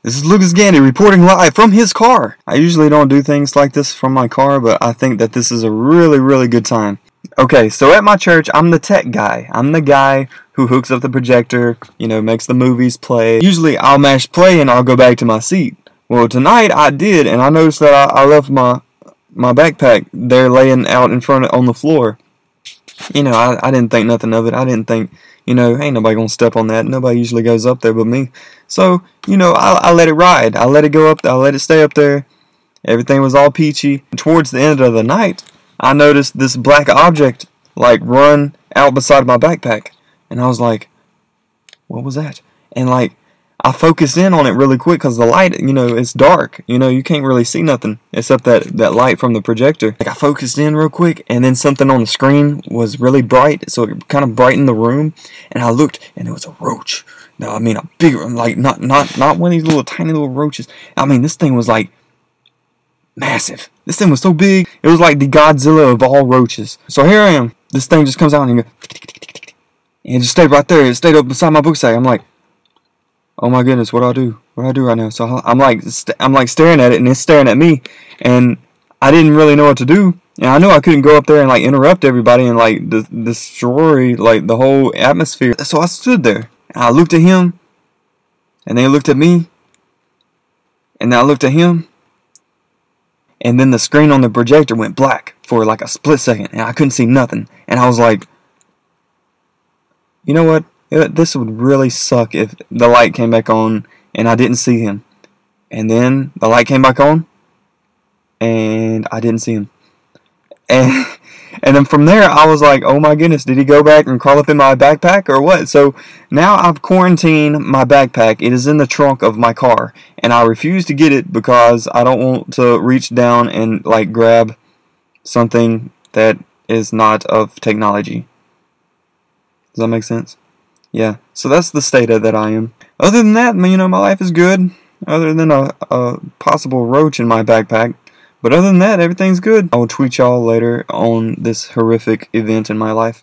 This is Lucas Gandy reporting live from his car. I usually don't do things like this from my car, but I think that this is a really good time. Okay, so at my church, I'm the tech guy. I'm the guy who hooks up the projector, makes the movies play. Usually I'll mash play and I'll go back to my seat. Well, tonight I did, and I noticed that I left my backpack there laying out in front on the floor. I didn't think nothing of it. I didn't think, ain't nobody gonna step on that. Nobody usually goes up there but me. So, I let it ride. I let it go up. I let it stay up there. Everything was all peachy. Towards the end of the night, I noticed this black object, run out beside my backpack. And I was like, what was that? And, I focused in on it really quick because the light, it's dark. You can't really see nothing except that light from the projector. I focused in real quick, and then something on the screen was really bright, so it kind of brightened the room. And I looked, and it was a roach. No, I mean a bigger, not one of these little tiny little roaches. I mean, this thing was massive. This thing was so big, it was like the Godzilla of all roaches. So here I am. This thing just comes out and it just stayed right there. It stayed up beside my book sack. I'm like, oh my goodness, what do I do? What do I do right now? So I'm like staring at it, and it's staring at me, and I didn't really know what to do. And I know I couldn't go up there and interrupt everybody and destroy the whole atmosphere. So I stood there, and I looked at him, and then he looked at me, and then I looked at him, and then the screen on the projector went black for a split second, and I couldn't see nothing. And I was like, you know what? This would really suck if the light came back on and I didn't see him. And then the light came back on and I didn't see him. And then from there I was like, oh my goodness, did he go back and crawl up in my backpack or what? So now I've quarantined my backpack. It is in the trunk of my car. And I refuse to get it because I don't want to reach down and grab something that is not of technology. Does that make sense? Yeah, so that's the state that I am. Other than that, my life is good. Other than a possible roach in my backpack. But other than that, everything's good. I will tweet y'all later on this horrific event in my life.